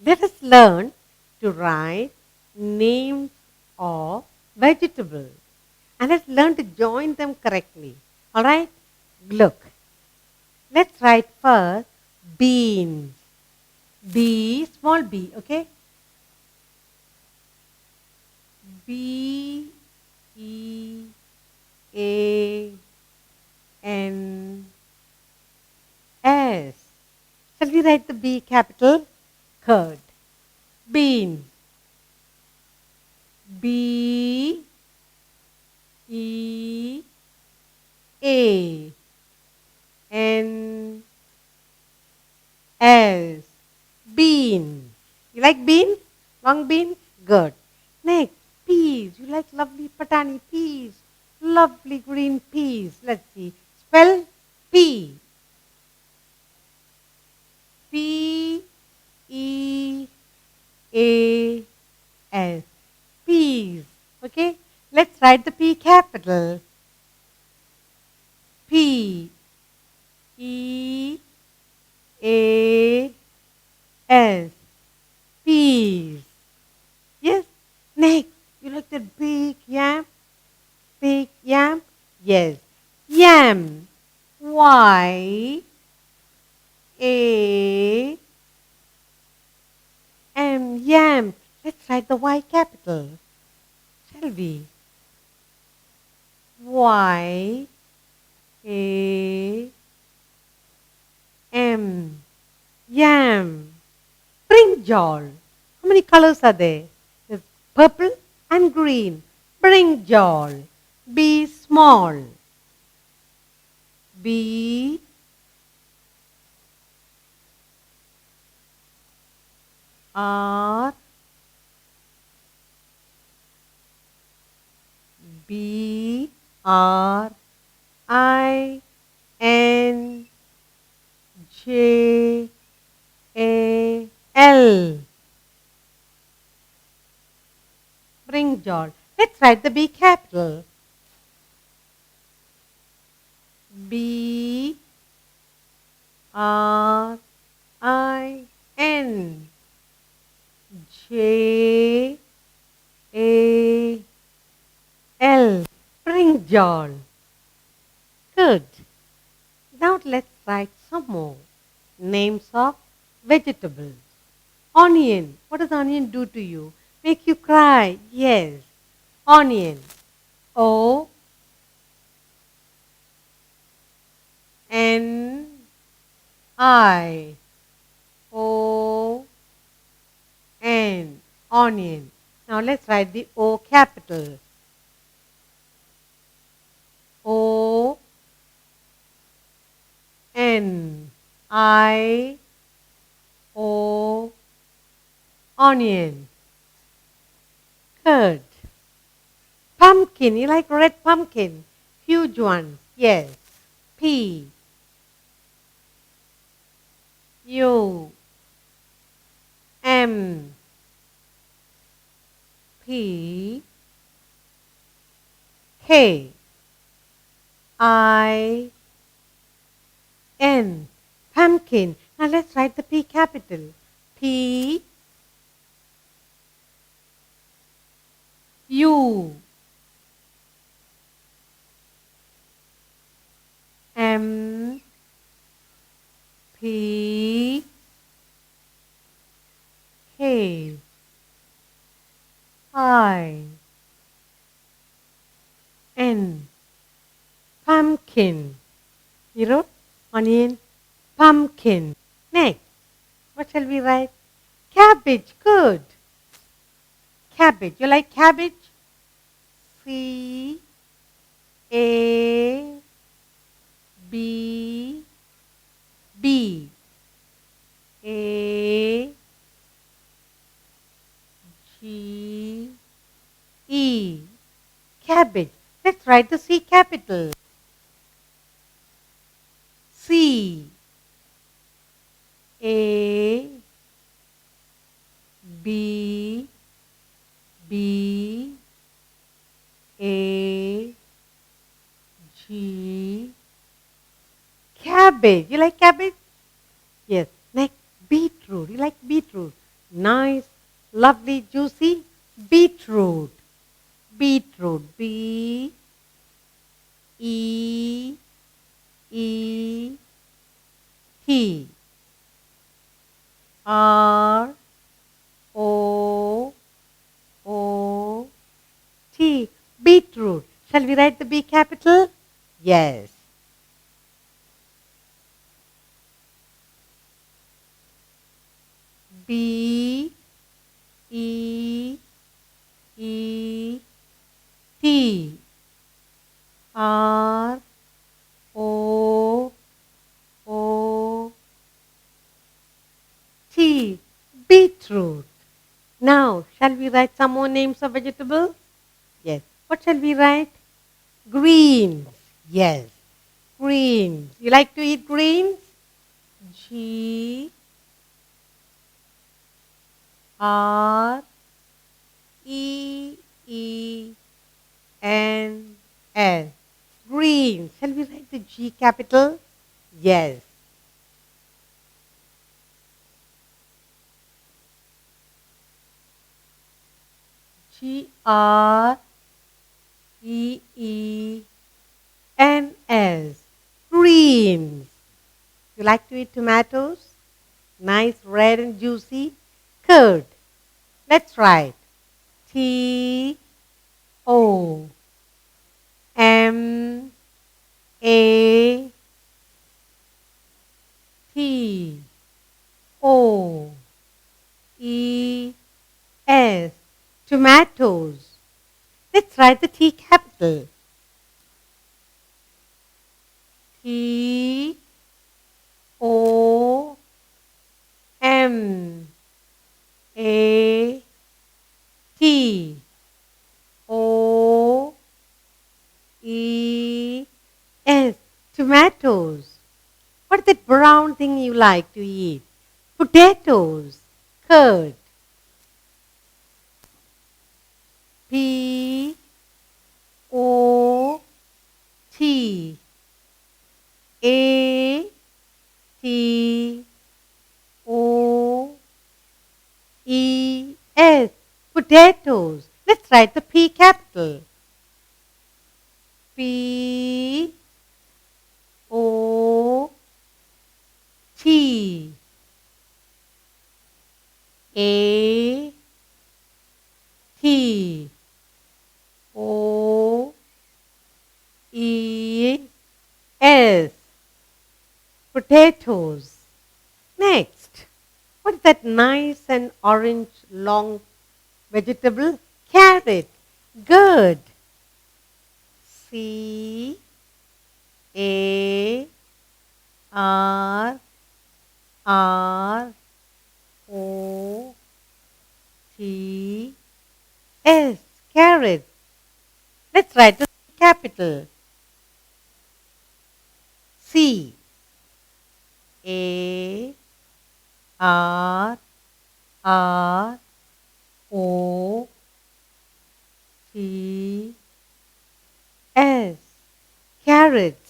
Let us learn to write names of vegetables. And let's learn to join them correctly. Alright? Look. Let's write first beans. B, small b, okay? B, E, A, N, S. Shall we write the B capital? Curd. Bean. B, E, A, N, S. Bean. You like beans? Long beans? Good. Next, peas. You like lovely patani peas. Lovely green peas. Let's see. Spell P. P, E, A, S. Peas. Okay? Let's write the P capital. P, E, A, S. Peas. Yes. Next, you like that big yam? Big yam? Yes. Yam. Y, A, M. Yam. Let's write the Y capital. Shall we? Y, A, M. Yam. Brinjal. How many colors are there? There's purple and green. Brinjal. B small. B, R, B, R, I, N, J, A, L. Brinjal. Let's write the B capital. B, R, I, N, J, A, L. Brinjal. Good. Now let's write some more names of vegetables. Onion. What does onion do to you? Make you cry. Yes. Onion. O, N, I, O, N. Onion. Now let's write the O capital. O, N, I, O, onion. Good. Pumpkin. You like red pumpkin? Huge one. Yes. P, U, M, P, K, I, N. Pumpkin. Now let's write the P capital. P, U, M, P, K, I, N. Pumpkin. You wrote onion, pumpkin. Next, what shall we write? Cabbage. Good. Cabbage. You like cabbage? C, A, B, B, A, G, E. Cabbage. Let's write the C capital. C, A, B, B, A, G. Cabbage. You like cabbage? Yes. Next, beetroot. You like beetroot? lovely, juicy beetroot. Beetroot. B-E-E-T. R-O-O-T. Beetroot. Shall we write the B capital? Yes. B E E T. R O O T. Beetroot. Now, shall we write some more names of vegetables? Yes. What shall we write? Greens. Yes. Greens. You like to eat greens? G R E E N S. Green. Shall we write the G capital? Yes. G R E E N S. Greens. You like to eat tomatoes? Nice, red and juicy. Curd. Let's write T O M A T O E S. Tomatoes. Let's write the T capital. T O M A T O E S. Tomatoes. What's that brown thing you like to eat? Potatoes. Curd. P O T A T O E S. Potatoes. Let's write the P capital. P O T A T O E S. Potatoes. Next, what is that nice and orange long vegetable? Carrot. Good. C A R R O T S. Carrot. Let's write the capital. C A R R O T S. Carrot.